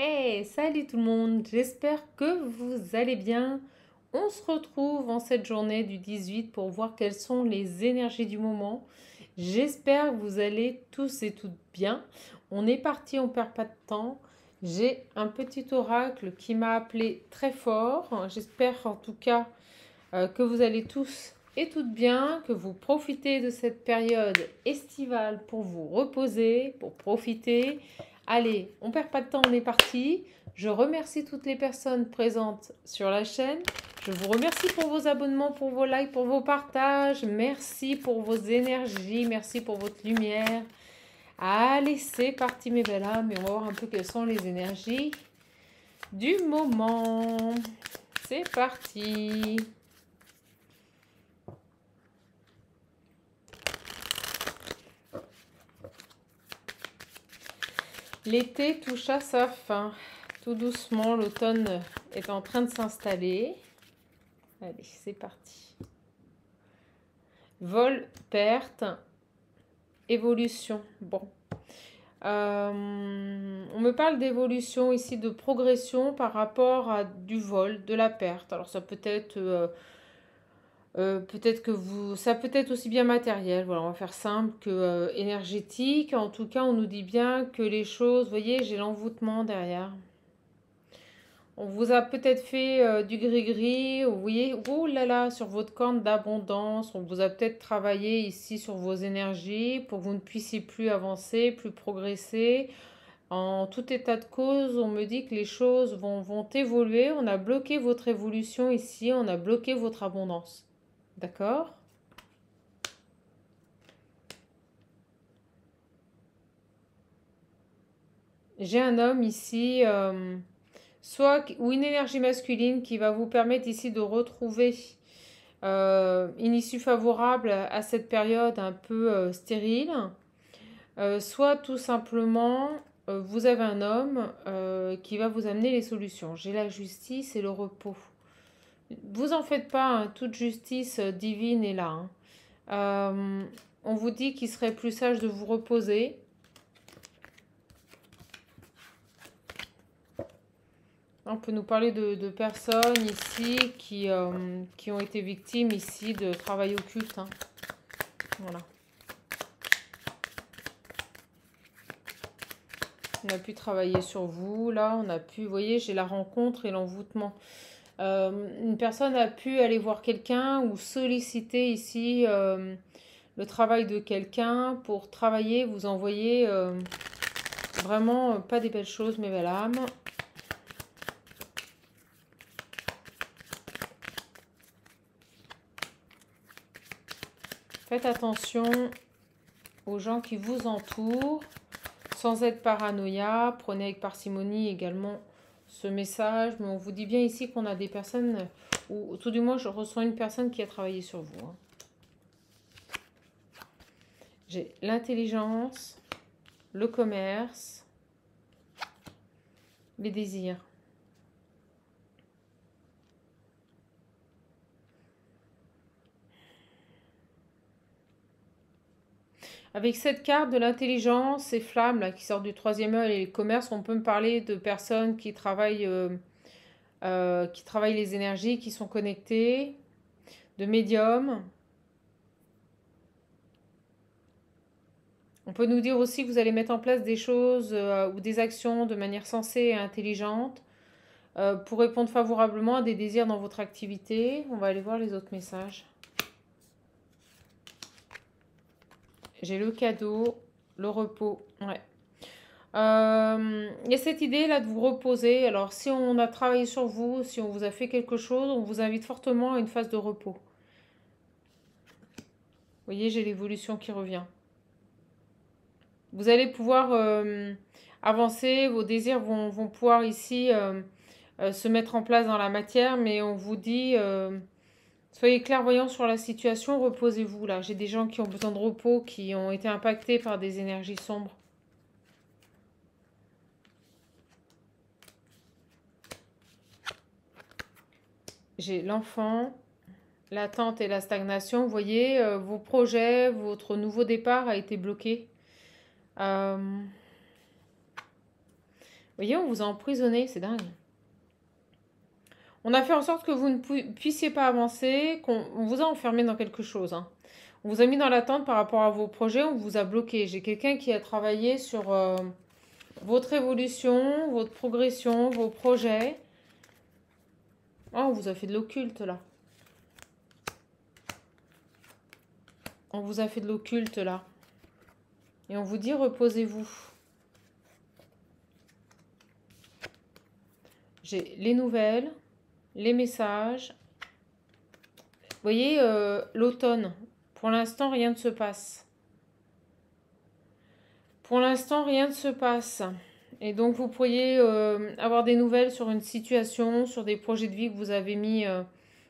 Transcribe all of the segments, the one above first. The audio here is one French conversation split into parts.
Hey, salut tout le monde, j'espère que vous allez bien. On se retrouve en cette journée du 18 pour voir quelles sont les énergies du moment. J'espère que vous allez tous et toutes bien. On est parti, on perd pas de temps. J'ai un petit oracle qui m'a appelé très fort. J'espère en tout cas que vous allez tous et toutes bien, que vous profitez de cette période estivale pour vous reposer, pour profiter. Allez, on perd pas de temps, on est parti. Je remercie toutes les personnes présentes sur la chaîne. Je vous remercie pour vos abonnements, pour vos likes, pour vos partages. Merci pour vos énergies, merci pour votre lumière. Allez, c'est parti mes belles âmes et on va voir un peu quelles sont les énergies du moment. C'est parti. L'été touche à sa fin. Tout doucement, l'automne est en train de s'installer. Allez, c'est parti. Vol, perte, évolution. Bon. On me parle d'évolution ici, de progression par rapport à du vol, de la perte. Alors ça peut être... peut-être que vous, ça peut être aussi bien matériel, voilà, on va faire simple, que énergétique. En tout cas, on nous dit bien que les choses, vous voyez, j'ai l'envoûtement derrière. On vous a peut-être fait du gris-gris, vous voyez, oh là là, sur votre corne d'abondance. On vous a peut-être travaillé ici sur vos énergies pour que vous ne puissiez plus avancer, plus progresser. En tout état de cause, on me dit que les choses vont évoluer. On a bloqué votre évolution ici, on a bloqué votre abondance. D'accord? J'ai un homme ici, ou une énergie masculine qui va vous permettre ici de retrouver une issue favorable à cette période un peu stérile. Soit tout simplement, vous avez un homme qui va vous amener les solutions. J'ai la justice et le repos. Vous en faites pas, hein, toute justice divine est là. Hein. On vous dit qu'il serait plus sage de vous reposer. On peut nous parler de personnes ici qui ont été victimes ici de travail occulte. Hein. Voilà. On a pu travailler sur vous, là, on a pu, vous voyez, j'ai la rencontre et l'envoûtement. Une personne a pu aller voir quelqu'un ou solliciter ici le travail de quelqu'un pour travailler, vous envoyer vraiment pas des belles choses, mes belles âmes. Faites attention aux gens qui vous entourent, sans être paranoïa. Prenez avec parcimonie également ce message. Mais on vous dit bien ici qu'on a des personnes, ou tout du moins je ressens une personne qui a travaillé sur vous. Hein. J'ai l'intelligence, le commerce, les désirs. Avec cette carte de l'intelligence et flamme là, qui sort du troisième œil et le commerce, on peut me parler de personnes qui travaillent les énergies, qui sont connectées, de médiums. On peut nous dire aussi que vous allez mettre en place des choses ou des actions de manière sensée et intelligente pour répondre favorablement à des désirs dans votre activité. On va aller voir les autres messages. J'ai le cadeau, le repos. Ouais. Il y a cette idée là de vous reposer. Alors si on a travaillé sur vous, si on vous a fait quelque chose, on vous invite fortement à une phase de repos. Vous voyez, j'ai l'évolution qui revient. Vous allez pouvoir avancer, vos désirs vont pouvoir ici se mettre en place dans la matière, mais on vous dit, soyez clairvoyants sur la situation, reposez-vous là. J'ai des gens qui ont besoin de repos, qui ont été impactés par des énergies sombres. J'ai l'enfant, l'attente et la stagnation. Vous voyez, vos projets, votre nouveau départ a été bloqué. voyez, on vous a emprisonné, c'est dingue. On a fait en sorte que vous ne puissiez pas avancer, qu'on vous a enfermé dans quelque chose. Hein. On vous a mis dans l'attente par rapport à vos projets, on vous a bloqué. J'ai quelqu'un qui a travaillé sur votre évolution, votre progression, vos projets. Oh, on vous a fait de l'occulte là. On vous a fait de l'occulte là. Et on vous dit reposez-vous. J'ai les nouvelles, les messages. Vous voyez, l'automne. Pour l'instant, rien ne se passe. Pour l'instant, rien ne se passe. Et donc, vous pourriez avoir des nouvelles sur une situation, sur des projets de vie que vous avez mis,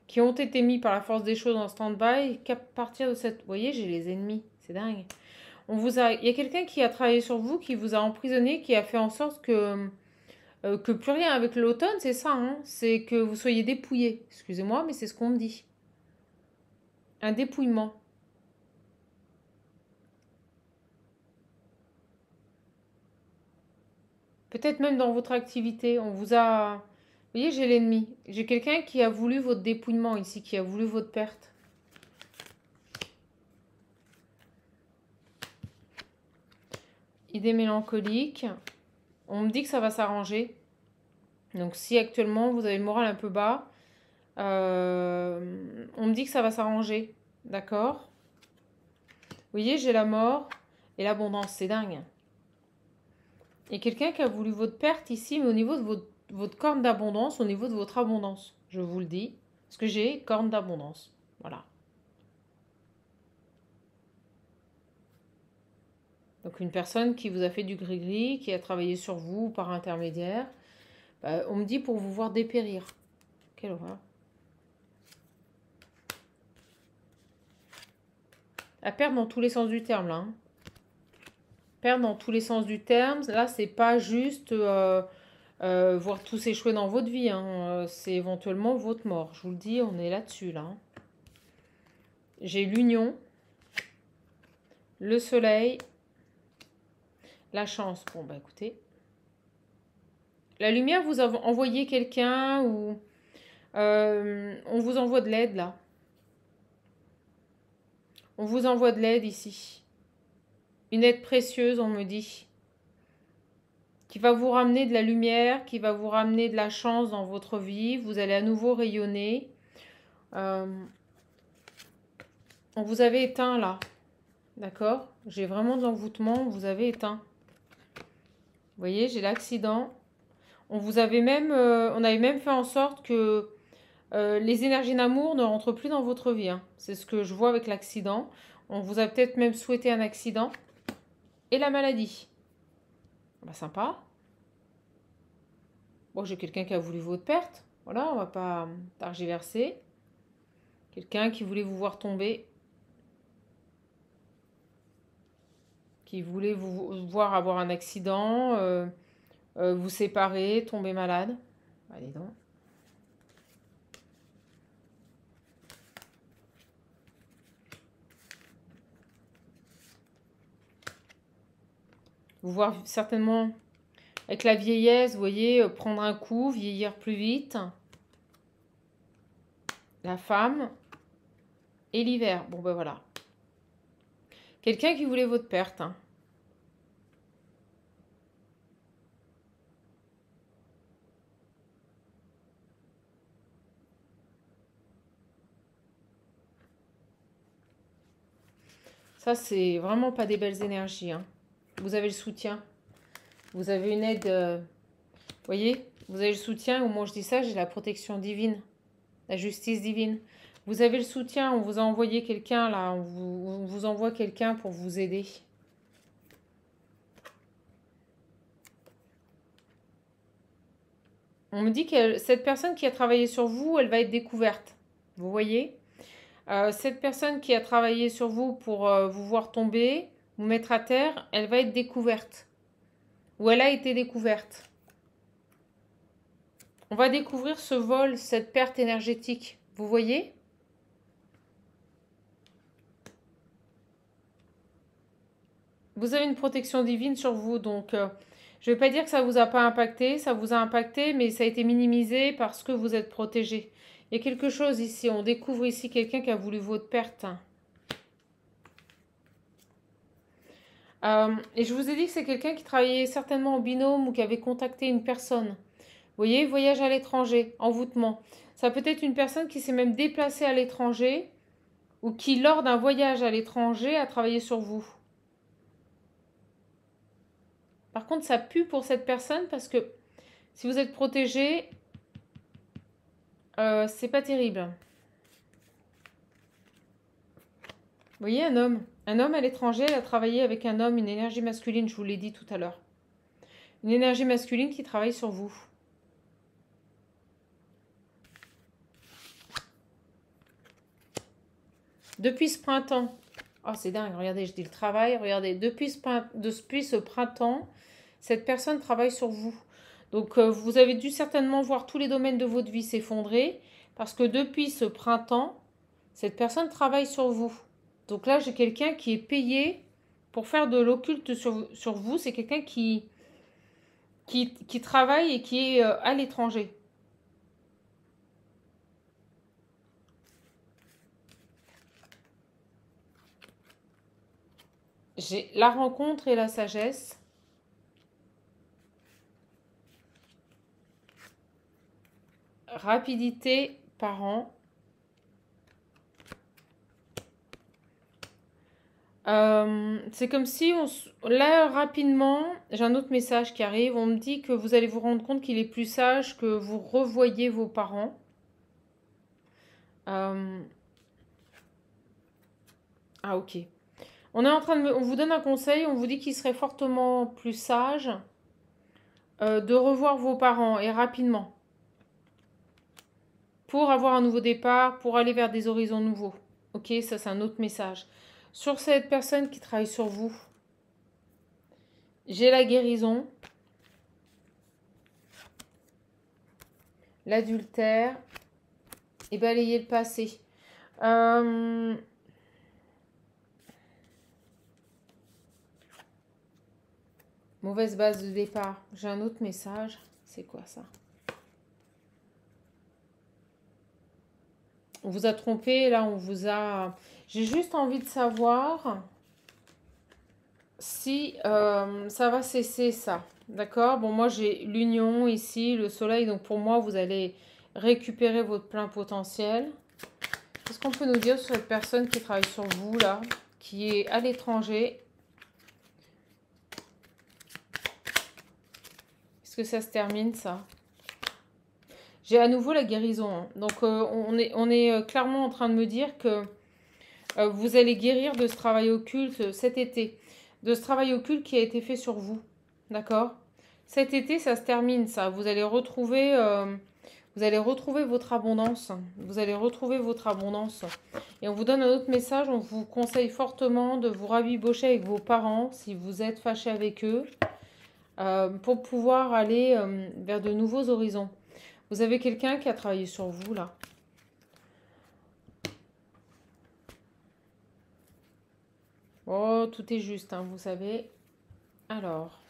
qui ont été mis par la force des choses en stand-by. Et qu'à partir de cette... Vous voyez, j'ai les ennemis. C'est dingue. Il y a quelqu'un qui a travaillé sur vous, qui vous a emprisonné, qui a fait en sorte que plus rien avec l'automne, c'est ça. Hein, c'est que vous soyez dépouillé. Excusez-moi, mais c'est ce qu'on me dit. Un dépouillement. Peut-être même dans votre activité, on vous a... Vous voyez, j'ai l'ennemi. J'ai quelqu'un qui a voulu votre dépouillement ici, qui a voulu votre perte. Idée mélancolique. On me dit que ça va s'arranger. Donc si actuellement vous avez le moral un peu bas, on me dit que ça va s'arranger. D'accord? Vous voyez, j'ai la mort et l'abondance. C'est dingue. Il y a quelqu'un qui a voulu votre perte ici, mais au niveau de votre corne d'abondance, au niveau de votre abondance. Je vous le dis. Parce que j'ai corne d'abondance. Voilà. Donc une personne qui vous a fait du gris-gris, qui a travaillé sur vous par intermédiaire, on me dit pour vous voir dépérir. Quelle horreur. À perdre dans tous les sens du terme, là. Hein. Perdre dans tous les sens du terme, là, c'est pas juste voir tout s'échouer dans votre vie. Hein. C'est éventuellement votre mort. Je vous le dis, on est là-dessus, là. Hein. J'ai l'union, le soleil, la chance. Bon, bah écoutez. La lumière, vous avez envoyé quelqu'un ou on vous envoie de l'aide, là. On vous envoie de l'aide ici. Une aide précieuse, on me dit. Qui va vous ramener de la lumière, qui va vous ramener de la chance dans votre vie. Vous allez à nouveau rayonner. On vous avait éteint, là. D'accord? J'ai vraiment de l'envoûtement, on vous avait éteint. Vous voyez, j'ai l'accident. On avait même fait en sorte que les énergies d'amour ne rentrent plus dans votre vie. Hein. C'est ce que je vois avec l'accident. On vous a peut-être même souhaité un accident. Et la maladie. Bah, sympa. Bon, j'ai quelqu'un qui a voulu votre perte. Voilà, on va pas targiverser. Quelqu'un qui voulait vous voir tomber. Qui voulait vous voir avoir un accident. Vous séparer, tomber malade. Allez donc. Vous voir certainement avec la vieillesse, vous voyez, prendre un coup, vieillir plus vite. La femme et l'hiver. Bon ben voilà. Quelqu'un qui voulait votre perte. Hein. Ça, c'est vraiment pas des belles énergies. Hein. Vous avez le soutien. Vous avez une aide. Vous voyez, vous avez le soutien. Au moment où je dis ça, j'ai la protection divine. La justice divine. Vous avez le soutien. On vous a envoyé quelqu'un là. On vous envoie quelqu'un pour vous aider. On me dit que cette personne qui a travaillé sur vous, elle va être découverte. Vous voyez? Cette personne qui a travaillé sur vous pour vous voir tomber, vous mettre à terre, elle va être découverte. Ou elle a été découverte. On va découvrir ce vol, cette perte énergétique. Vous voyez? Vous avez une protection divine sur vous, donc Je ne vais pas dire que ça vous a pas impacté, ça vous a impacté, mais ça a été minimisé parce que vous êtes protégé. Il y a quelque chose ici, on découvre ici quelqu'un qui a voulu votre perte. Et je vous ai dit que c'est quelqu'un qui travaillait certainement en binôme ou qui avait contacté une personne. Vous voyez, voyage à l'étranger, envoûtement. Ça peut être une personne qui s'est même déplacée à l'étranger ou qui, lors d'un voyage à l'étranger, a travaillé sur vous. Par contre, ça pue pour cette personne parce que si vous êtes protégé, c'est pas terrible. Vous voyez, un homme. Un homme à l'étranger, elle a travaillé avec un homme, une énergie masculine, je vous l'ai dit tout à l'heure. Une énergie masculine qui travaille sur vous. Depuis ce printemps. Oh, c'est dingue, regardez, je dis le travail. Regardez, depuis ce printemps, cette personne travaille sur vous. Donc, vous avez dû certainement voir tous les domaines de votre vie s'effondrer. Parce que depuis ce printemps, cette personne travaille sur vous. Donc là, j'ai quelqu'un qui est payé pour faire de l'occulte sur vous. C'est quelqu'un qui travaille et qui est à l'étranger. J'ai la rencontre et la sagesse. Rapidité par an. C'est comme si là rapidement, j'ai un autre message qui arrive. On me dit que vous allez vous rendre compte qu'il est plus sage que vous revoyez vos parents. Ah, ok. On vous donne un conseil. On vous dit qu'il serait fortement plus sage de revoir vos parents et rapidement pour avoir un nouveau départ, pour aller vers des horizons nouveaux. Ok, ça c'est un autre message. Sur cette personne qui travaille sur vous, j'ai la guérison, l'adultère et balayer le passé. Mauvaise base de départ. J'ai un autre message. C'est quoi ça? On vous a trompé, là on vous a... J'ai juste envie de savoir si ça va cesser ça. D'accord? Bon, moi j'ai l'union ici, le soleil. Donc pour moi, vous allez récupérer votre plein potentiel. Qu'est-ce qu'on peut nous dire sur cette personne qui travaille sur vous, là, qui est à l'étranger? Est-ce que ça se termine, ça? J'ai à nouveau la guérison. Hein. Donc, on est clairement en train de me dire que vous allez guérir de ce travail occulte cet été. De ce travail occulte qui a été fait sur vous. D'accord? Cet été, ça se termine, ça. Vous allez retrouver votre abondance. Vous allez retrouver votre abondance. Et on vous donne un autre message. On vous conseille fortement de vous rabibocher avec vos parents si vous êtes fâché avec eux. Pour pouvoir aller vers de nouveaux horizons. Vous avez quelqu'un qui a travaillé sur vous, là. Oh, tout est juste, hein, vous savez. Alors.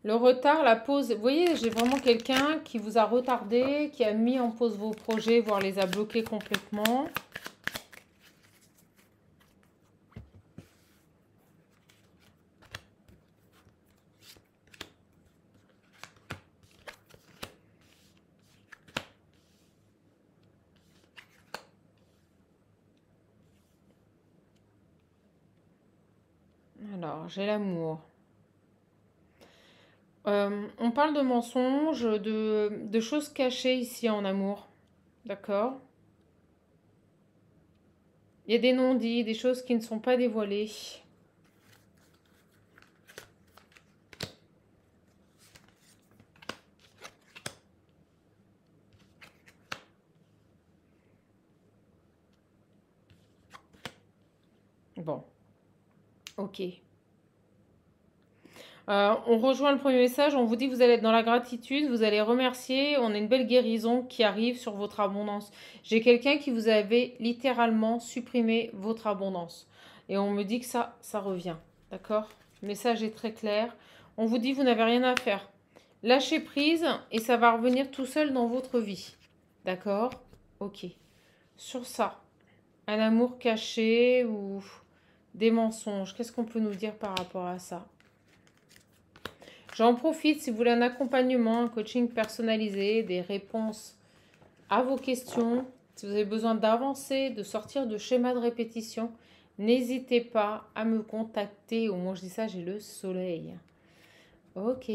Le retard, la pause. Vous voyez, j'ai vraiment quelqu'un qui vous a retardé, qui a mis en pause vos projets, voire les a bloqués complètement. Alors, j'ai l'amour. On parle de mensonges, de choses cachées ici en amour. D'accord? Il y a des non-dits, des choses qui ne sont pas dévoilées. Bon. Ok. On rejoint le premier message, on vous dit que vous allez être dans la gratitude, vous allez remercier, on a une belle guérison qui arrive sur votre abondance. J'ai quelqu'un qui vous avait littéralement supprimé votre abondance. Et on me dit que ça revient. D'accord? Le message est très clair. On vous dit que vous n'avez rien à faire. Lâchez prise et ça va revenir tout seul dans votre vie. D'accord? Ok. Sur ça, un amour caché ou des mensonges, qu'est-ce qu'on peut nous dire par rapport à ça? J'en profite si vous voulez un accompagnement, un coaching personnalisé, des réponses à vos questions. Si vous avez besoin d'avancer, de sortir de schéma de répétition, n'hésitez pas à me contacter. Au moins je dis ça, j'ai le soleil. Ok.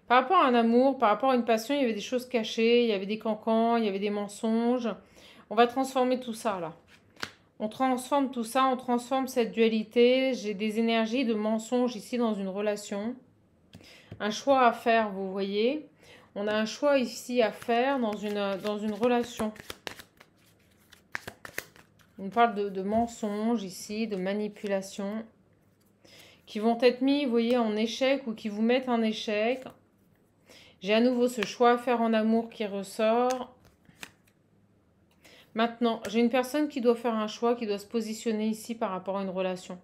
Par rapport à un amour, par rapport à une passion, il y avait des choses cachées, il y avait des cancans, il y avait des mensonges. On va transformer tout ça là. On transforme tout ça, on transforme cette dualité. J'ai des énergies de mensonges ici dans une relation. Un choix à faire, vous voyez. On a un choix ici à faire dans une relation. On parle de mensonges ici, de manipulation, qui vont être mis, vous voyez, en échec ou qui vous mettent en échec. J'ai à nouveau ce choix à faire en amour qui ressort. Maintenant, j'ai une personne qui doit faire un choix, qui doit se positionner ici par rapport à une relation.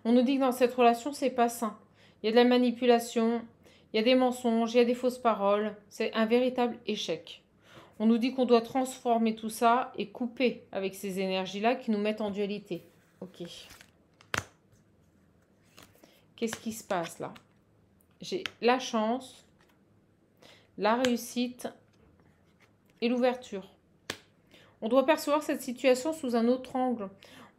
On nous dit que dans cette relation, c'est pas sain. Il y a de la manipulation, il y a des mensonges, il y a des fausses paroles. C'est un véritable échec. On nous dit qu'on doit transformer tout ça et couper avec ces énergies-là qui nous mettent en dualité. Ok. Qu'est-ce qui se passe là? J'ai la chance, la réussite et l'ouverture. On doit percevoir cette situation sous un autre angle.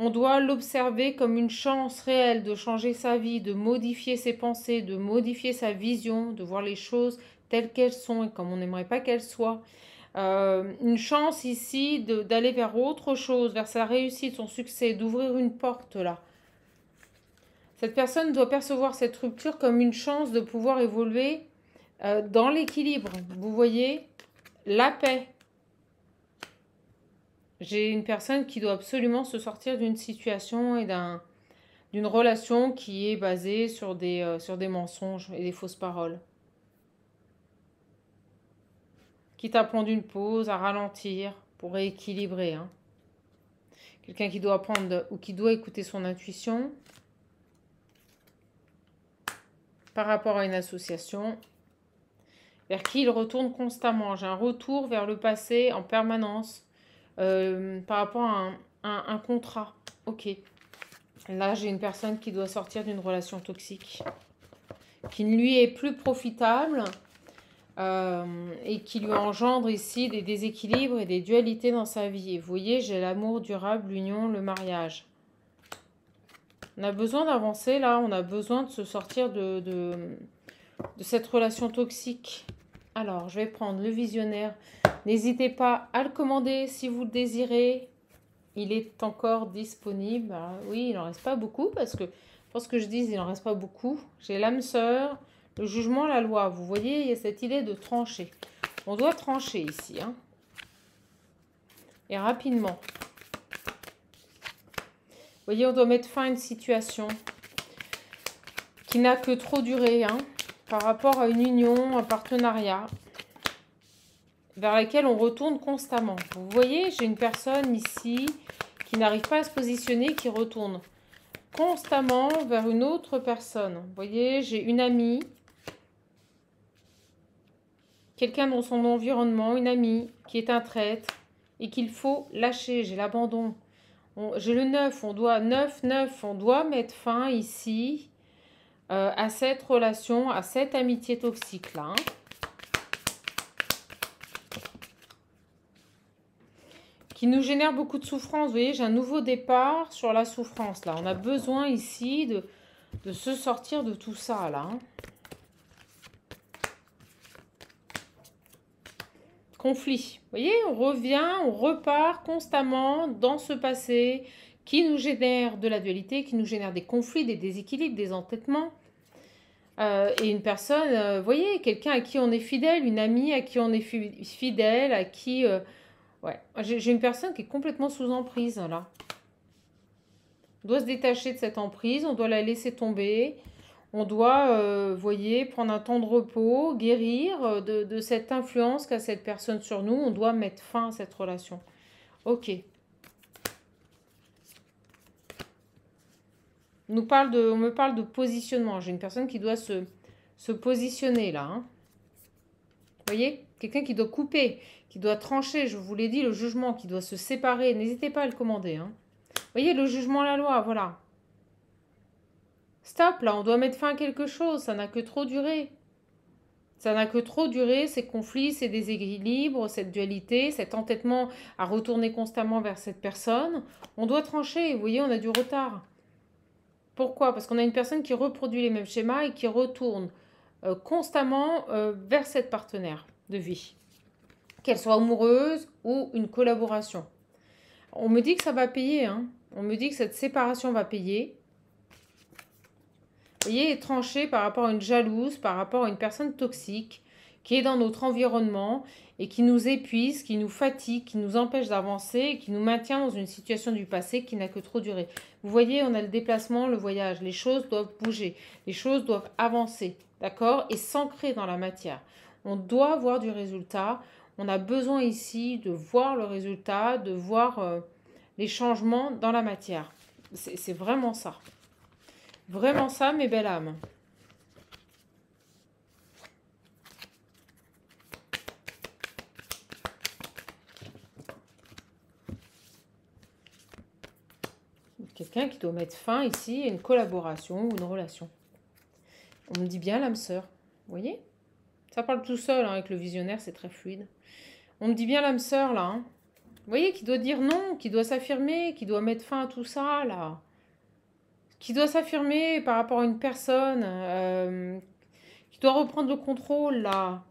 On doit l'observer comme une chance réelle de changer sa vie, de modifier ses pensées, de modifier sa vision, de voir les choses telles qu'elles sont et comme on n'aimerait pas qu'elles soient. Une chance ici d'aller vers autre chose, vers sa réussite, son succès, d'ouvrir une porte là. Cette personne doit percevoir cette rupture comme une chance de pouvoir évoluer dans l'équilibre. Vous voyez, la paix. J'ai une personne qui doit absolument se sortir d'une situation et d'une relation qui est basée sur des mensonges et des fausses paroles. Quitte à prendre une pause, à ralentir pour rééquilibrer. Hein. Quelqu'un qui doit apprendre ou qui doit écouter son intuition par rapport à une association vers qui il retourne constamment. J'ai un retour vers le passé en permanence par rapport à un contrat. Ok. Là, j'ai une personne qui doit sortir d'une relation toxique qui ne lui est plus profitable et qui lui engendre ici des déséquilibres et des dualités dans sa vie. Et vous voyez, j'ai l'amour durable, l'union, le mariage. On a besoin d'avancer là, on a besoin de se sortir de cette relation toxique. Alors, je vais prendre le visionnaire. N'hésitez pas à le commander si vous le désirez. Il est encore disponible. Alors, oui, il n'en reste pas beaucoup parce que, pour ce que je dis, il n'en reste pas beaucoup. J'ai l'âme sœur, le jugement, la loi. Vous voyez, il y a cette idée de trancher. On doit trancher ici. Hein. Et rapidement. Vous voyez, on doit mettre fin à une situation qui n'a que trop duré hein, par rapport à une union, un partenariat vers laquelle on retourne constamment. Vous voyez, j'ai une personne ici qui n'arrive pas à se positionner, qui retourne constamment vers une autre personne. Vous voyez, j'ai une amie, quelqu'un dans son environnement, une amie qui est un traître et qu'il faut lâcher. J'ai l'abandon. J'ai le 9, on doit 9, on doit mettre fin ici à cette relation, à cette amitié toxique là. Hein. Qui nous génère beaucoup de souffrance. Vous voyez, j'ai un nouveau départ sur la souffrance là. On a besoin ici de se sortir de tout ça là. Hein. Conflit. Vous voyez, on revient, on repart constamment dans ce passé qui nous génère de la dualité, qui nous génère des conflits, des déséquilibres, des entêtements. Et une personne, vous voyez, quelqu'un à qui on est fidèle, une amie à qui on est fidèle, à qui... ouais, j'ai une personne qui est complètement sous emprise, là. On doit se détacher de cette emprise, on doit la laisser tomber. On doit, vous voyez, prendre un temps de repos, guérir de cette influence qu'a cette personne sur nous. On doit mettre fin à cette relation. Ok. On me parle de positionnement. J'ai une personne qui doit se positionner là. Hein. Vous voyez, quelqu'un qui doit couper, qui doit trancher. Je vous l'ai dit, le jugement, qui doit se séparer. N'hésitez pas à le commander. Hein. Vous voyez, le jugement, la loi, voilà. Stop, là, on doit mettre fin à quelque chose. Ça n'a que trop duré. Ça n'a que trop duré, ces conflits, ces déséquilibres, cette dualité, cet entêtement à retourner constamment vers cette personne. On doit trancher. Vous voyez, on a du retard. Pourquoi? Parce qu'on a une personne qui reproduit les mêmes schémas et qui retourne constamment vers cette partenaire de vie. Qu'elle soit amoureuse ou une collaboration. On me dit que ça va payer. Hein. On me dit que cette séparation va payer. Vous voyez, tranché par rapport à une jalouse, par rapport à une personne toxique qui est dans notre environnement et qui nous épuise, qui nous fatigue, qui nous empêche d'avancer et qui nous maintient dans une situation du passé qui n'a que trop duré. Vous voyez, on a le déplacement, le voyage. Les choses doivent bouger, les choses doivent avancer, d'accord? Et s'ancrer dans la matière. On doit voir du résultat. On a besoin ici de voir le résultat, de voir les changements dans la matière. C'est vraiment ça. Vraiment ça, mes belles âmes. Quelqu'un qui doit mettre fin ici à une collaboration ou une relation. On me dit bien l'âme sœur. Vous voyez? Ça parle tout seul hein, avec le visionnaire, c'est très fluide. On me dit bien l'âme sœur là. Hein. Vous voyez, qui doit dire non, qui doit s'affirmer, qui doit mettre fin à tout ça là. Qui doit s'affirmer par rapport à une personne, qui doit reprendre le contrôle, là.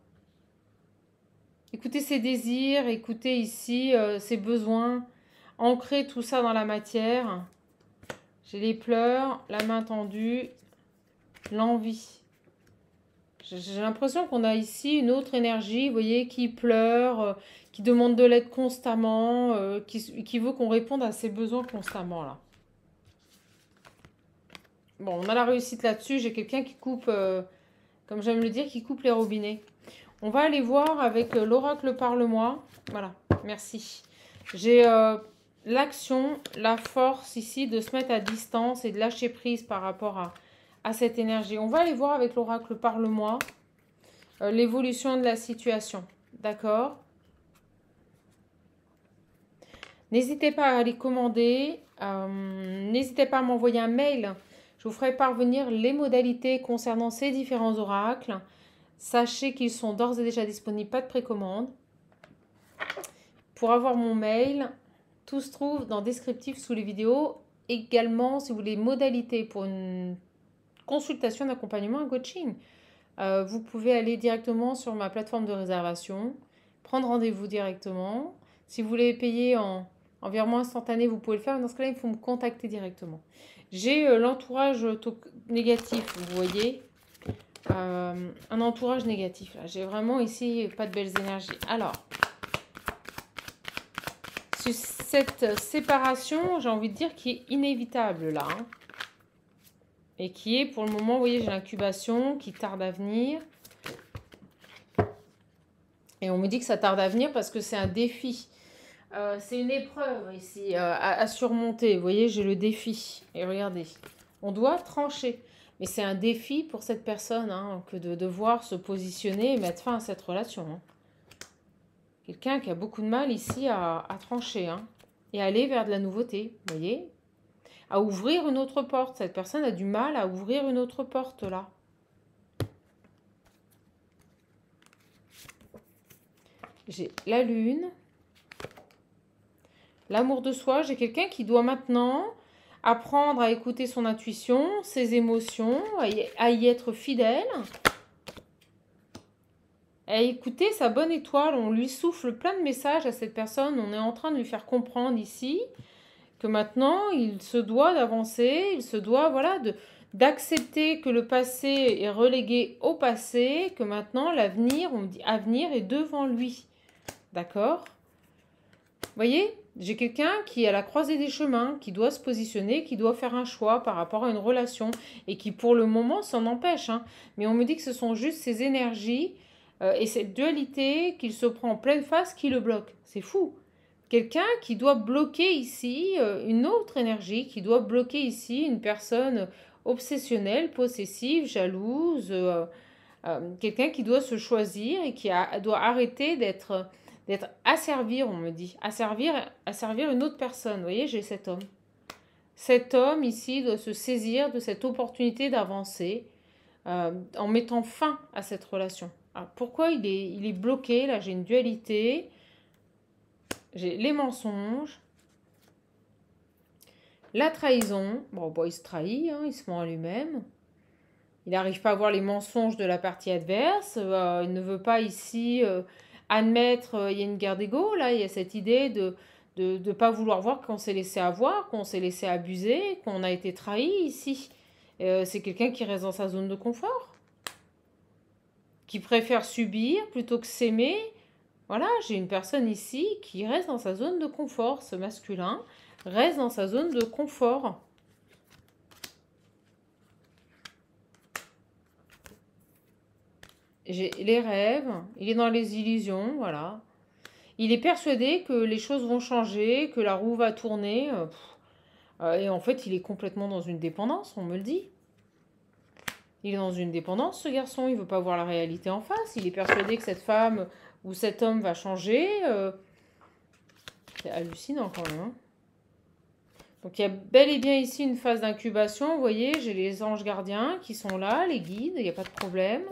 Écoutez ses désirs, écoutez ici ses besoins, ancrer tout ça dans la matière. J'ai les pleurs, la main tendue, l'envie. J'ai l'impression qu'on a ici une autre énergie, vous voyez, qui pleure, qui demande de l'aide constamment, qui veut qu'on réponde à ses besoins constamment, là. Bon, on a la réussite là-dessus. J'ai quelqu'un qui coupe, comme j'aime le dire, qui coupe les robinets. On va aller voir avec l'oracle Parle-moi. Voilà, merci. J'ai l'action, la force ici de se mettre à distance et de lâcher prise par rapport à cette énergie. On va aller voir avec l'oracle Parle-moi l'évolution de la situation. D'accord? N'hésitez pas à aller commander. N'hésitez pas à m'envoyer un mail. Je vous ferai parvenir les modalités concernant ces différents oracles. Sachez qu'ils sont d'ores et déjà disponibles, pas de précommande. Pour avoir mon mail, tout se trouve dans le descriptif sous les vidéos. Également, si vous voulez modalités pour une consultation d'accompagnement, un coaching, vous pouvez aller directement sur ma plateforme de réservation, prendre rendez-vous directement. Si vous voulez payer en virement instantané, vous pouvez le faire. Dans ce cas-là, il faut me contacter directement. J'ai l'entourage négatif, vous voyez. Un entourage négatif. J'ai vraiment ici pas de belles énergies. Alors, cette séparation, j'ai envie de dire, qui est inévitable là. Hein, et qui est pour le moment, vous voyez, j'ai l'incubation qui tarde à venir. Et on me dit que ça tarde à venir parce que c'est un défi. C'est une épreuve ici à surmonter. Vous voyez, j'ai le défi. Et regardez, on doit trancher. Mais c'est un défi pour cette personne hein, que de devoir se positionner et mettre fin à cette relation. Hein. Quelqu'un qui a beaucoup de mal ici à trancher hein, et aller vers de la nouveauté. Vous voyez, à ouvrir une autre porte. Cette personne a du mal à ouvrir une autre porte là. J'ai la lune. L'amour de soi, j'ai quelqu'un qui doit maintenant apprendre à écouter son intuition, ses émotions, à y être fidèle, à écouter sa bonne étoile. On lui souffle plein de messages à cette personne. On est en train de lui faire comprendre ici que maintenant, il se doit d'avancer, il se doit voilà, d'accepter que le passé est relégué au passé, que maintenant l'avenir, on me dit avenir, est devant lui. D'accord? Vous voyez, j'ai quelqu'un qui est à la croisée des chemins, qui doit se positionner, qui doit faire un choix par rapport à une relation et qui pour le moment s'en empêche. Hein. Mais on me dit que ce sont juste ces énergies et cette dualité qu'il se prend en pleine face qui le bloque. C'est fou. Quelqu'un qui doit bloquer ici une autre énergie, qui doit bloquer ici une personne obsessionnelle, possessive, jalouse, quelqu'un qui doit se choisir et qui doit arrêter d'être asservir, on me dit, asservir une autre personne. Vous voyez, j'ai cet homme. Cet homme ici doit se saisir de cette opportunité d'avancer en mettant fin à cette relation. Alors, pourquoi il est bloqué? Là, j'ai une dualité. J'ai les mensonges. La trahison. Bon, il se trahit, hein, il se ment à lui-même. Il n'arrive pas à voir les mensonges de la partie adverse. Il ne veut pas ici admettre, il y a une guerre d'ego, là, il y a cette idée de ne pas vouloir voir qu'on s'est laissé avoir, qu'on s'est laissé abuser, qu'on a été trahi ici. C'est quelqu'un qui reste dans sa zone de confort, qui préfère subir plutôt que s'aimer. Voilà, j'ai une personne ici qui reste dans sa zone de confort, ce masculin reste dans sa zone de confort. J'ai les rêves, il est dans les illusions, voilà. Il est persuadé que les choses vont changer, que la roue va tourner. Et en fait, il est complètement dans une dépendance, on me le dit. Il est dans une dépendance, ce garçon. Il ne veut pas voir la réalité en face. Il est persuadé que cette femme ou cet homme va changer. C'est hallucinant quand même. Hein. Donc il y a bel et bien ici une phase d'incubation. Vous voyez, j'ai les anges gardiens qui sont là, les guides, il n'y a pas de problème.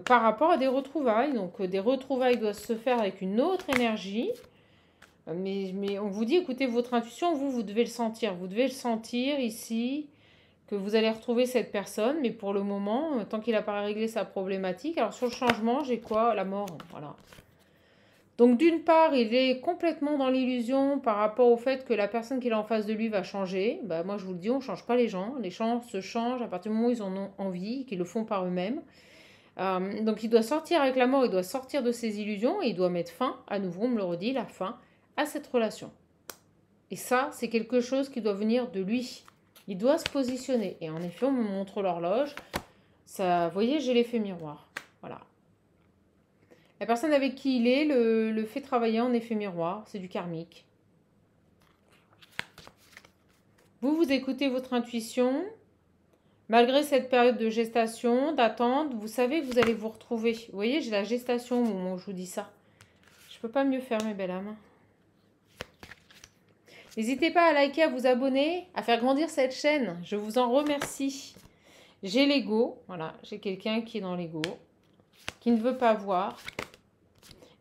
Par rapport à des retrouvailles. Donc des retrouvailles doivent se faire avec une autre énergie. Mais on vous dit, écoutez, votre intuition, vous devez le sentir. Vous devez le sentir ici, que vous allez retrouver cette personne. Mais pour le moment, tant qu'il n'a pas réglé sa problématique. Alors sur le changement, j'ai quoi? La mort, voilà. Donc d'une part, il est complètement dans l'illusion par rapport au fait que la personne qu'il a en face de lui va changer. Bah, moi, je vous le dis, on ne change pas les gens. Les gens se changent à partir du moment où ils en ont envie, qu'ils le font par eux-mêmes. Donc il doit sortir avec la mort, il doit sortir de ses illusions et il doit mettre fin, à nouveau on me le redit, la fin à cette relation. Et ça, c'est quelque chose qui doit venir de lui. Il doit se positionner. Et en effet, on me montre l'horloge. Ça, vous voyez, j'ai l'effet miroir. Voilà. La personne avec qui il est le fait travailler en effet miroir. C'est du karmique. Vous écoutez votre intuition. Malgré cette période de gestation, d'attente, vous savez que vous allez vous retrouver. Vous voyez, j'ai la gestation au moment où je vous dis ça. Je ne peux pas mieux faire, mes belles âmes. N'hésitez pas à liker, à vous abonner, à faire grandir cette chaîne. Je vous en remercie. J'ai l'ego. Voilà, j'ai quelqu'un qui est dans l'ego, qui ne veut pas voir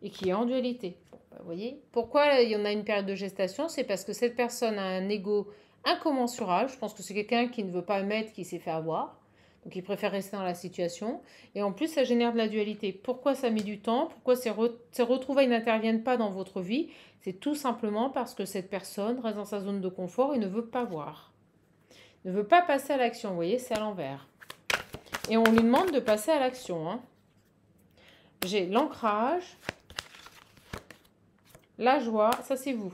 et qui est en dualité. Bon, vous voyez, pourquoi il y en a une période de gestation? C'est parce que cette personne a un ego incommensurable. Je pense que c'est quelqu'un qui ne veut pas mettre, qui s'est fait avoir. Donc il préfère rester dans la situation. Et en plus, ça génère de la dualité. Pourquoi ça met du temps? Pourquoi ces retrouvailles n'interviennent pas dans votre vie? C'est tout simplement parce que cette personne reste dans sa zone de confort et ne veut pas voir. Ne veut pas passer à l'action. Vous voyez, c'est à l'envers. Et on lui demande de passer à l'action. Hein. J'ai l'ancrage, la joie, ça c'est vous.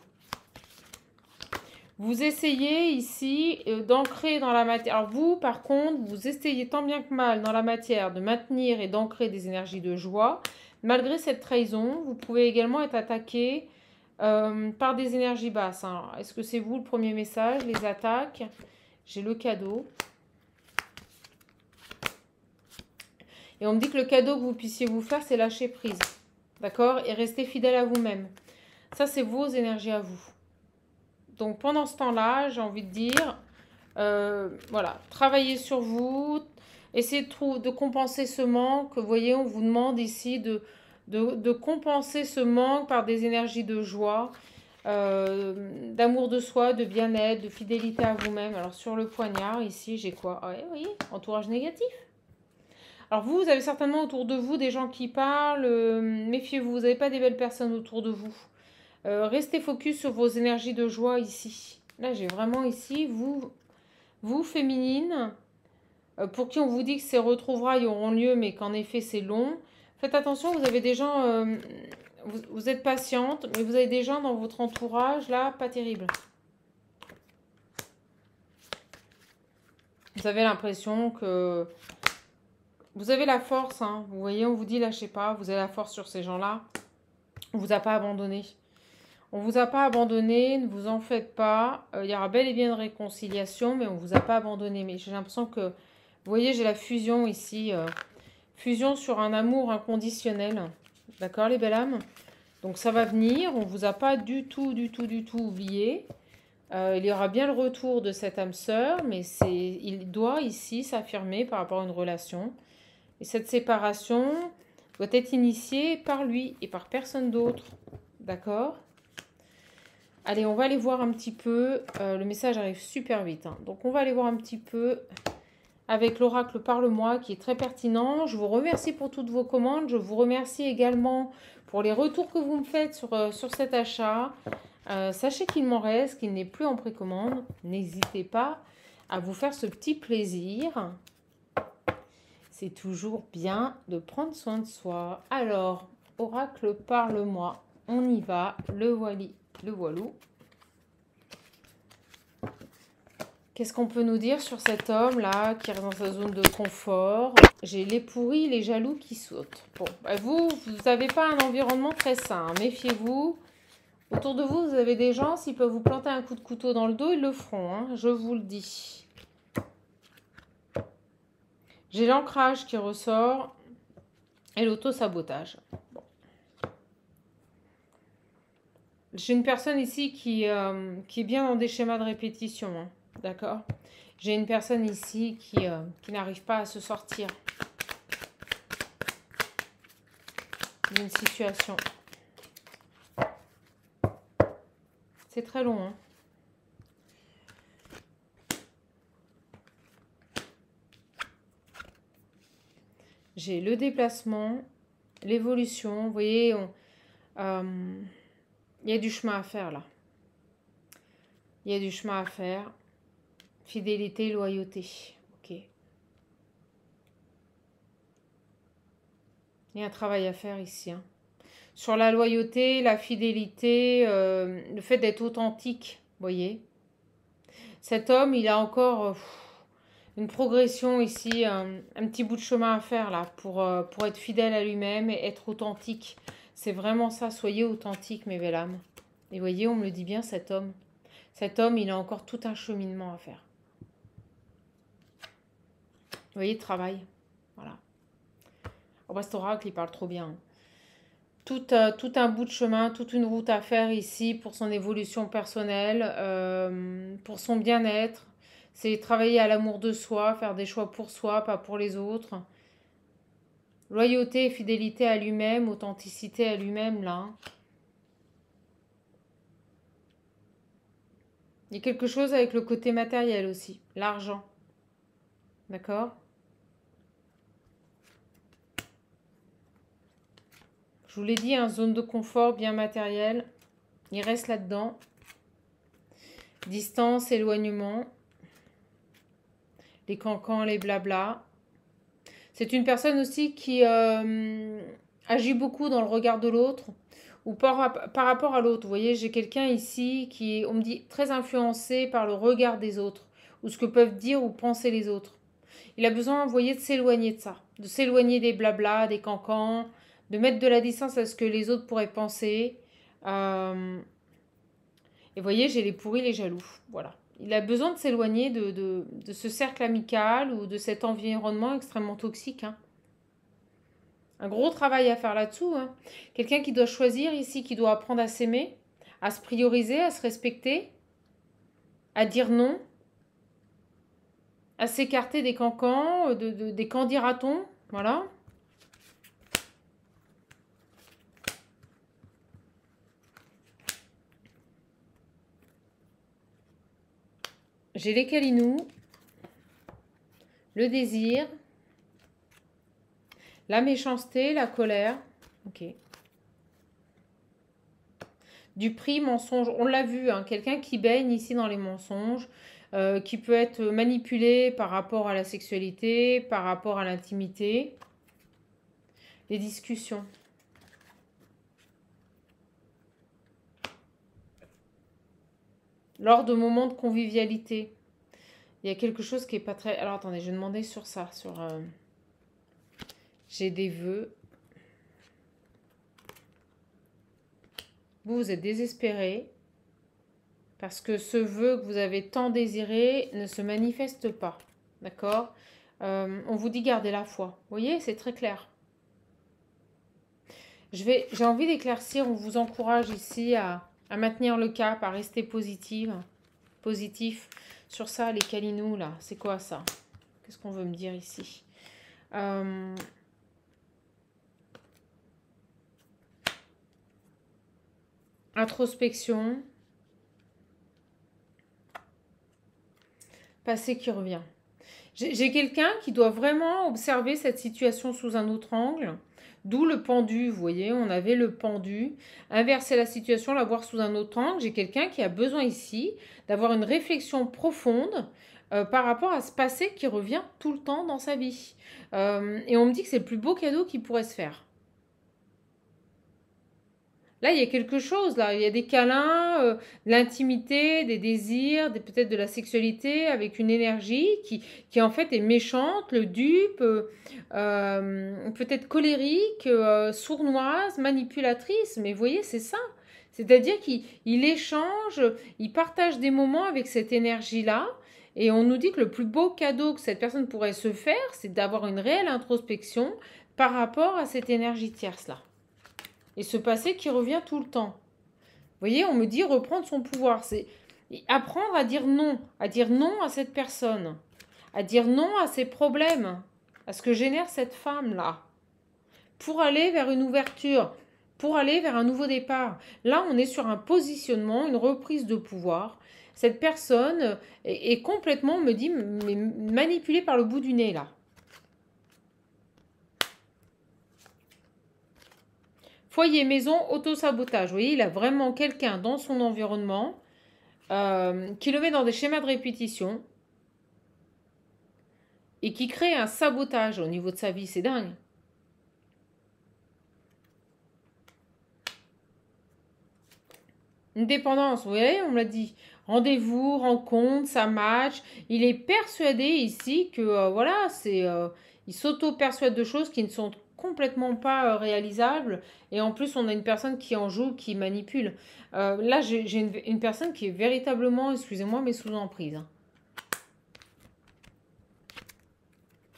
Vous essayez ici d'ancrer dans la matière. Alors vous, par contre, vous essayez tant bien que mal dans la matière de maintenir et d'ancrer des énergies de joie. Malgré cette trahison, vous pouvez également être attaqué par des énergies basses. Est-ce que c'est vous le premier message? Les attaques. J'ai le cadeau. Et on me dit que le cadeau que vous puissiez vous faire, c'est lâcher prise. D'accord? Et rester fidèle à vous-même. Ça, c'est vos énergies à vous. Donc pendant ce temps-là, j'ai envie de dire, voilà, travaillez sur vous, essayez de compenser ce manque. Vous voyez, on vous demande ici de compenser ce manque par des énergies de joie, d'amour de soi, de bien-être, de fidélité à vous-même. Alors sur le poignard, ici, j'ai quoi? Ouais, vous voyez, entourage négatif. Alors vous avez certainement autour de vous des gens qui parlent, méfiez-vous, vous n'avez pas des belles personnes autour de vous. Restez focus sur vos énergies de joie ici. Là, j'ai vraiment ici, vous Vous, féminine, pour qui on vous dit que ces retrouvailles auront lieu, mais qu'en effet c'est long, faites attention, vous avez des gens, vous êtes patiente, mais vous avez des gens dans votre entourage, là, pas terrible. Vous avez l'impression que vous avez la force, hein. Vous voyez, on vous dit lâchez pas, vous avez la force sur ces gens-là. On vous a pas abandonné. On vous a pas abandonné, ne vous en faites pas. Il y aura bel et bien une réconciliation, mais on vous a pas abandonné. Mais j'ai l'impression que, vous voyez, j'ai la fusion ici. Fusion sur un amour inconditionnel. D'accord, les belles âmes? Donc ça va venir, on vous a pas du tout oublié. Il y aura bien le retour de cette âme sœur, mais il doit ici s'affirmer par rapport à une relation. Et cette séparation doit être initiée par lui et par personne d'autre. D'accord? Allez, on va aller voir un petit peu. Le message arrive super vite, hein. Donc on va aller voir un petit peu avec l'oracle Parle-moi qui est très pertinent. Je vous remercie pour toutes vos commandes. Je vous remercie également pour les retours que vous me faites sur cet achat. Sachez qu'il m'en reste, qu'il n'est plus en précommande. N'hésitez pas à vous faire ce petit plaisir. C'est toujours bien de prendre soin de soi. Alors, oracle Parle-moi. On y va. Le voili, le voilou. Qu'est-ce qu'on peut nous dire sur cet homme-là qui reste dans sa zone de confort? J'ai les pourris, les jaloux qui sautent. Bon, bah vous n'avez pas un environnement très sain. Méfiez-vous. Autour de vous, vous avez des gens, s'ils peuvent vous planter un coup de couteau dans le dos, ils le feront, hein, je vous le dis. J'ai l'ancrage qui ressort et l'auto-sabotage. Bon. J'ai une personne ici qui est bien dans des schémas de répétition, hein. D'accord? J'ai une personne ici qui n'arrive pas à se sortir d'une situation. C'est très long, hein. J'ai le déplacement, l'évolution. Vous voyez, il y a du chemin à faire là. Il y a du chemin à faire. Fidélité, loyauté. Ok. Il y a un travail à faire ici, hein. Sur la loyauté, la fidélité, le fait d'être authentique, vous voyez. Cet homme, il a encore une progression ici, un petit bout de chemin à faire là pour être fidèle à lui-même et être authentique. C'est vraiment ça, soyez authentique, mes belles âmes. Et vous voyez, on me le dit bien, cet homme. Cet homme, il a encore tout un cheminement à faire. Vous voyez, travail. Voilà. Oh, bah, cet oracle, il parle trop bien. Tout un bout de chemin, toute une route à faire ici pour son évolution personnelle, pour son bien-être. C'est travailler à l'amour de soi, faire des choix pour soi, pas pour les autres. Loyauté et fidélité à lui-même, authenticité à lui-même, là. Il y a quelque chose avec le côté matériel aussi, l'argent. D'accord? Je vous l'ai dit, hein, zone de confort bien matérielle. Il reste là-dedans. Distance, éloignement. Les cancans, les blabla. C'est une personne aussi qui agit beaucoup dans le regard de l'autre ou par rapport à l'autre. Vous voyez, j'ai quelqu'un ici qui est, on me dit, très influencé par le regard des autres ou ce que peuvent dire ou penser les autres. Il a besoin, vous voyez, de s'éloigner de ça, de s'éloigner des blabla, des cancans, de mettre de la distance à ce que les autres pourraient penser. Et vous voyez, j'ai les pourris, les jaloux. Voilà. Il a besoin de s'éloigner de ce cercle amical ou de cet environnement extrêmement toxique, hein. Un gros travail à faire là-dessous, hein. Quelqu'un qui doit choisir ici, qui doit apprendre à s'aimer, à se prioriser, à se respecter, à dire non, à s'écarter des cancans, des candidatons. Voilà. J'ai les Kalinous, le désir, la méchanceté, la colère. Ok. Du prix, mensonge. On l'a vu, hein, quelqu'un qui baigne ici dans les mensonges. qui peut être manipulé par rapport à la sexualité, par rapport à l'intimité. Les discussions. Lors de moments de convivialité. Il y a quelque chose qui est pas très... Alors attendez, je vais demander sur ça. J'ai des vœux. Vous êtes désespéré parce que ce vœu que vous avez tant désiré ne se manifeste pas. D'accord? On vous dit gardez la foi. Vous voyez, c'est très clair. J'ai envie d'éclaircir, on vous encourage ici à maintenir le cap, à rester positif. Sur ça, les calinous, là, c'est quoi ça? Qu'est-ce qu'on veut me dire ici? Introspection. Passé qui revient. J'ai quelqu'un qui doit vraiment observer cette situation sous un autre angle. D'où le pendu, vous voyez, on avait le pendu. Inverser la situation, la voir sous un autre angle. J'ai quelqu'un qui a besoin ici d'avoir une réflexion profonde par rapport à ce passé qui revient tout le temps dans sa vie. Et on me dit que c'est le plus beau cadeau qu'il pourrait se faire. Là, il y a quelque chose, là. Il y a des câlins, de l'intimité, des désirs, peut-être de la sexualité avec une énergie qui en fait est méchante, le dupe, peut-être colérique, sournoise, manipulatrice. Mais vous voyez, c'est ça. C'est-à-dire qu'il échange, il partage des moments avec cette énergie-là. Et on nous dit que le plus beau cadeau que cette personne pourrait se faire, c'est d'avoir une réelle introspection par rapport à cette énergie tierce-là. Et ce passé qui revient tout le temps. Vous voyez, on me dit reprendre son pouvoir. C'est apprendre à dire non à cette personne, à dire non à ses problèmes, à ce que génère cette femme-là, pour aller vers une ouverture, pour aller vers un nouveau départ. Là, on est sur un positionnement, une reprise de pouvoir. Cette personne est complètement, on me dit, manipulée par le bout du nez, là. Foyer, maison, autosabotage. Vous voyez, il a vraiment quelqu'un dans son environnement qui le met dans des schémas de répétition et qui crée un sabotage au niveau de sa vie. C'est dingue. Une dépendance, vous voyez, on me l'a dit. Rendez-vous, rencontre, ça match. Il est persuadé ici que, voilà, il s'auto-persuade de choses qui ne sont complètement pas réalisables. Et en plus, on a une personne qui en joue, qui manipule. Là, j'ai une personne qui est véritablement, excusez-moi, mais sous emprise. Hein.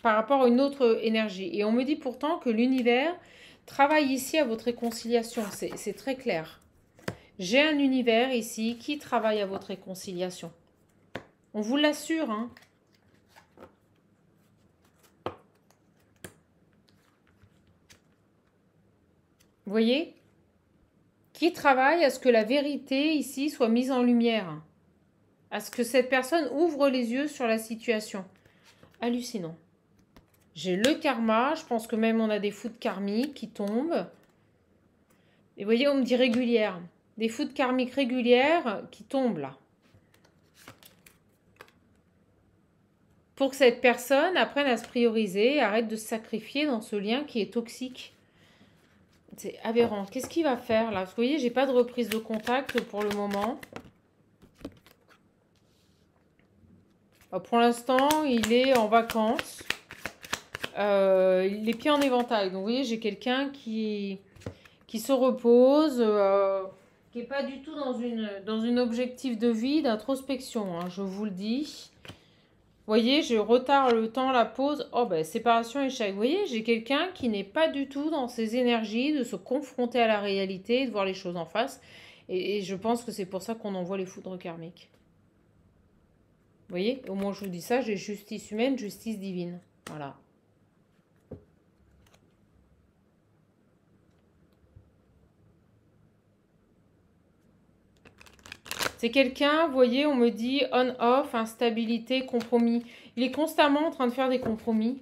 Par rapport à une autre énergie. Et on me dit pourtant que l'univers travaille ici à votre réconciliation. C'est très clair. J'ai un univers ici qui travaille à votre réconciliation. On vous l'assure, hein. Vous voyez? Qui travaille à ce que la vérité ici soit mise en lumière. À ce que cette personne ouvre les yeux sur la situation. Hallucinant. J'ai le karma. Je pense que même on a des foudres karmiques qui tombent. Et vous voyez, on me dit régulière. Des foudres karmiques régulières qui tombent là. Pour que cette personne apprenne à se prioriser, arrête de se sacrifier dans ce lien qui est toxique. C'est aberrant. Qu'est-ce qu'il va faire là? Parce que vous voyez, j'ai pas de reprise de contact pour le moment. Pour l'instant, il est en vacances. Les pieds en éventail. Donc vous voyez, j'ai quelqu'un qui se repose, qui n'est pas du tout dans une objectif de vie, d'introspection, hein, je vous le dis. Vous voyez, je retarde le temps, la pause. Oh, ben, séparation, échec. Vous voyez, j'ai quelqu'un qui n'est pas du tout dans ses énergies de se confronter à la réalité, de voir les choses en face. Et je pense que c'est pour ça qu'on envoie les foudres karmiques. Vous voyez, au moins je vous dis ça, j'ai justice humaine, justice divine. Voilà. C'est quelqu'un, vous voyez, on me dit on-off, instabilité, compromis. Il est constamment en train de faire des compromis.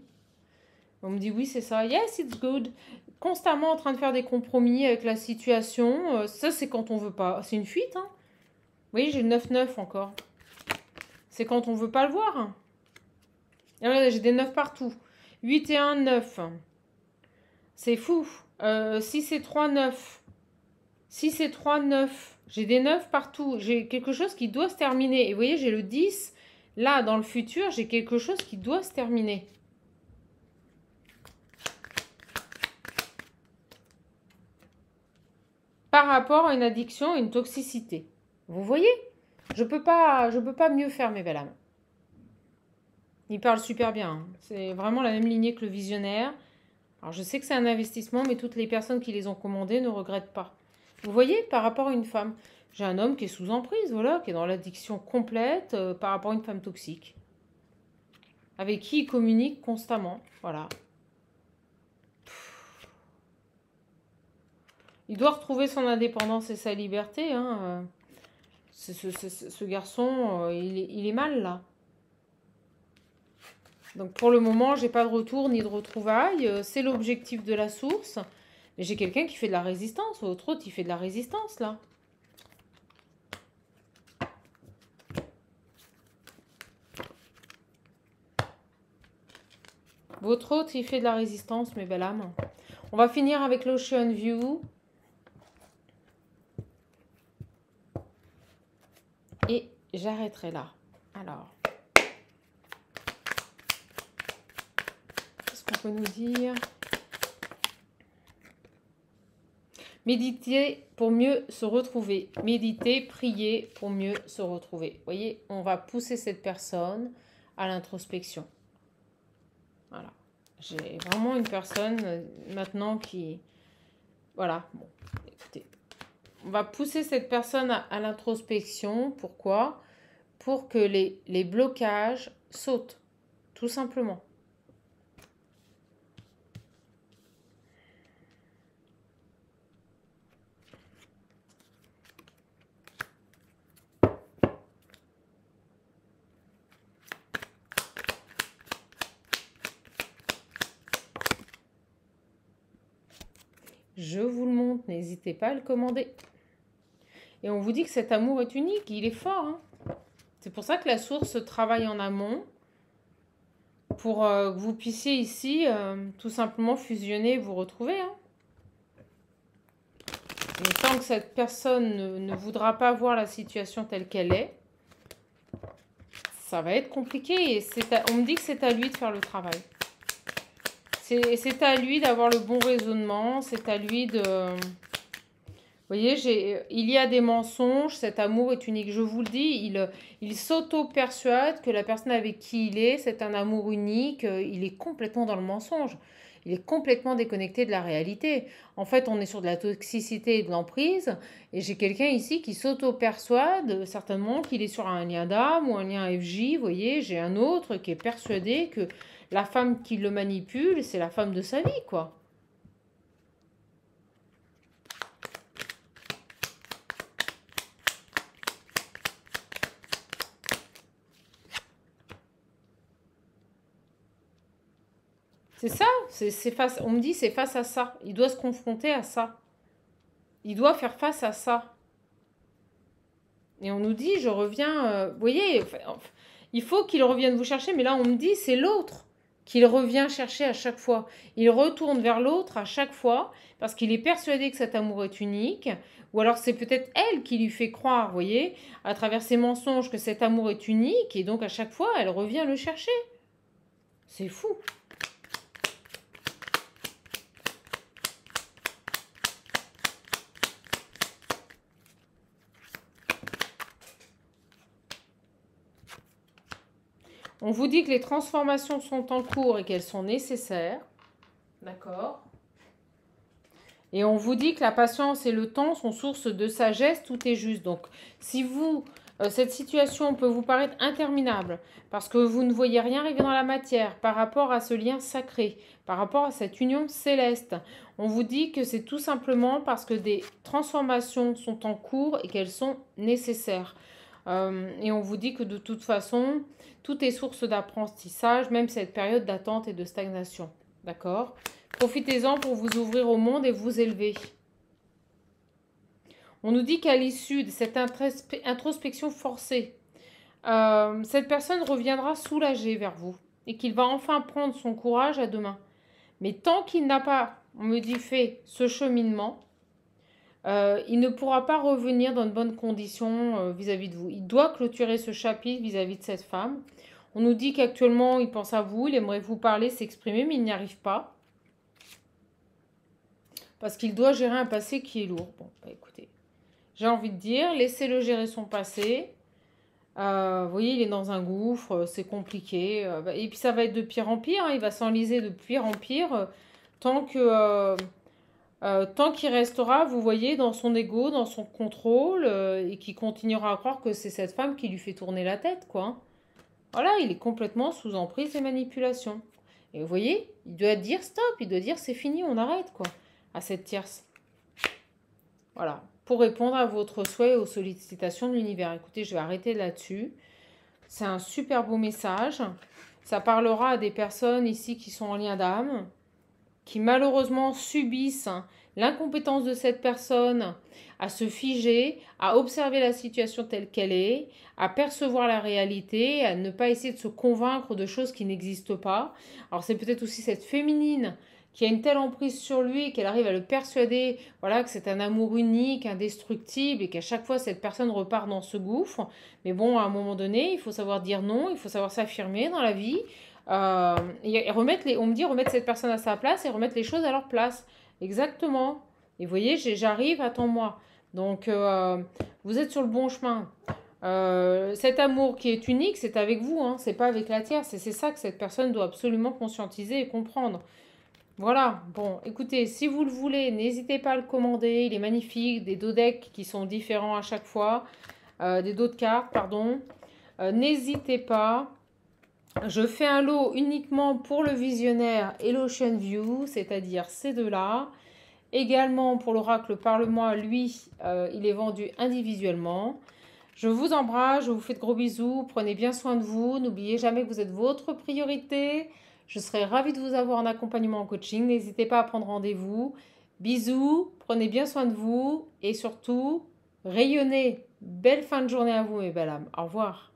On me dit oui, c'est ça. Yes, it's good. Constamment en train de faire des compromis avec la situation. Ça, c'est quand on veut pas. C'est une fuite, hein. Vous voyez, j'ai le 9-9 encore. C'est quand on ne veut pas le voir. Et regardez, j'ai des 9 partout. 8 et 1, 9. C'est fou. 6 et 3, 9. 6 et 3, 9. J'ai des 9 partout. J'ai quelque chose qui doit se terminer. Et vous voyez, j'ai le 10. Là, dans le futur, j'ai quelque chose qui doit se terminer. Par rapport à une addiction, une toxicité. Vous voyez? Je peux pas mieux faire, mes belles âmes. Il parle super bien. Hein. C'est vraiment la même lignée que le visionnaire. Alors, je sais que c'est un investissement, mais toutes les personnes qui les ont commandés ne regrettent pas. Vous voyez, par rapport à une femme, j'ai un homme qui est sous emprise, voilà, qui est dans l'addiction complète par rapport à une femme toxique. Avec qui il communique constamment, voilà. Il doit retrouver son indépendance et sa liberté. Hein. Ce garçon, il est mal, là. Donc, pour le moment, j'ai pas de retour ni de retrouvailles. C'est l'objectif de la source. Mais j'ai quelqu'un qui fait de la résistance. Votre autre, il fait de la résistance, là. Votre autre, il fait de la résistance, mes belles âmes. On va finir avec l'Ocean View. Et j'arrêterai là. Alors, qu'est-ce qu'on peut nous dire? Méditer pour mieux se retrouver. Méditer, prier pour mieux se retrouver. Vous voyez, on va pousser cette personne à l'introspection. Voilà. J'ai vraiment une personne maintenant qui... Voilà. Bon, écoutez. On va pousser cette personne à l'introspection. Pourquoi? Pour que les blocages sautent. Tout simplement. Je vous le montre, n'hésitez pas à le commander. Et on vous dit que cet amour est unique, il est fort. Hein. C'est pour ça que la source travaille en amont, pour que vous puissiez ici tout simplement fusionner et vous retrouver. Hein. Mais tant que cette personne ne voudra pas voir la situation telle qu'elle est, ça va être compliqué. Et on me dit que c'est à lui de faire le travail. C'est à lui d'avoir le bon raisonnement, c'est à lui de... Vous voyez, il y a des mensonges, cet amour est unique. Je vous le dis, il s'auto-persuade que la personne avec qui il est, c'est un amour unique. Il est complètement dans le mensonge. Il est complètement déconnecté de la réalité. En fait, on est sur de la toxicité et de l'emprise. Et j'ai quelqu'un ici qui s'auto-persuade certainement qu'il est sur un lien d'âme ou un lien FJ. Vous voyez, j'ai un autre qui est persuadé que la femme qui le manipule, c'est la femme de sa vie, quoi. C'est ça, on me dit c'est face à ça. Il doit se confronter à ça. Il doit faire face à ça. Et on nous dit, je reviens... vous voyez, il faut qu'il revienne vous chercher, mais là on me dit, c'est l'autre qu'il revient chercher à chaque fois. Il retourne vers l'autre à chaque fois, parce qu'il est persuadé que cet amour est unique, ou alors c'est peut-être elle qui lui fait croire, vous voyez, à travers ses mensonges que cet amour est unique, et donc à chaque fois, elle revient le chercher. C'est fou. On vous dit que les transformations sont en cours et qu'elles sont nécessaires. D'accord. Et on vous dit que la patience et le temps sont source de sagesse, tout est juste. Donc, si vous, cette situation peut vous paraître interminable, parce que vous ne voyez rien arriver dans la matière par rapport à ce lien sacré, par rapport à cette union céleste, on vous dit que c'est tout simplement parce que des transformations sont en cours et qu'elles sont nécessaires. Et on vous dit que de toute façon, tout est source d'apprentissage, même cette période d'attente et de stagnation. D'accord ? Profitez-en pour vous ouvrir au monde et vous élever. On nous dit qu'à l'issue de cette introspection forcée, Cette personne reviendra soulagée vers vous et qu'il va enfin prendre son courage à deux mains. Mais tant qu'il n'a pas, on me dit, fait ce cheminement, il ne pourra pas revenir dans de bonnes conditions vis-à-vis de vous. Il doit clôturer ce chapitre vis-à-vis de cette femme. On nous dit qu'actuellement, il pense à vous, il aimerait vous parler, s'exprimer, mais il n'y arrive pas. Parce qu'il doit gérer un passé qui est lourd. Bon, bah écoutez, j'ai envie de dire, laissez-le gérer son passé. Vous voyez, il est dans un gouffre, c'est compliqué. Et puis ça va être de pire en pire, hein, il va s'enliser de pire en pire tant que... tant qu'il restera, vous voyez, dans son ego, dans son contrôle, et qu'il continuera à croire que c'est cette femme qui lui fait tourner la tête, quoi. Hein. Voilà, il est complètement sous emprise et manipulation. Et vous voyez, il doit dire stop, il doit dire c'est fini, on arrête, quoi, à cette tierce. Voilà, pour répondre à votre souhait et aux sollicitations de l'univers. Écoutez, je vais arrêter là-dessus. C'est un super beau message. Ça parlera à des personnes ici qui sont en lien d'âme, qui malheureusement subissent l'incompétence de cette personne à se figer, à observer la situation telle qu'elle est, à percevoir la réalité, à ne pas essayer de se convaincre de choses qui n'existent pas. Alors c'est peut-être aussi cette féminine qui a une telle emprise sur lui qu'elle arrive à le persuader, voilà, que c'est un amour unique, indestructible, et qu'à chaque fois cette personne repart dans ce gouffre. Mais bon, à un moment donné, il faut savoir dire non, il faut savoir s'affirmer dans la vie. Et remettre on me dit remettre cette personne à sa place et remettre les choses à leur place. Exactement. Et vous voyez, j'arrive, attends-moi. Donc, vous êtes sur le bon chemin. Cet amour qui est unique, c'est avec vous, hein, c'est pas avec la tierce. Et c'est ça que cette personne doit absolument conscientiser et comprendre. Voilà, bon, écoutez, si vous le voulez, n'hésitez pas à le commander. Il est magnifique, des dos decks qui sont différents à chaque fois. Des dos de cartes, pardon. N'hésitez pas. Je fais un lot uniquement pour le visionnaire et l'Ocean View, c'est-à-dire ces deux-là. Également pour l'oracle Parle-moi, lui, il est vendu individuellement. Je vous embrasse, je vous fais de gros bisous, prenez bien soin de vous, n'oubliez jamais que vous êtes votre priorité. Je serai ravie de vous avoir en accompagnement en coaching, n'hésitez pas à prendre rendez-vous. Bisous, prenez bien soin de vous et surtout, rayonnez. Belle fin de journée à vous mes belles âmes. Au revoir.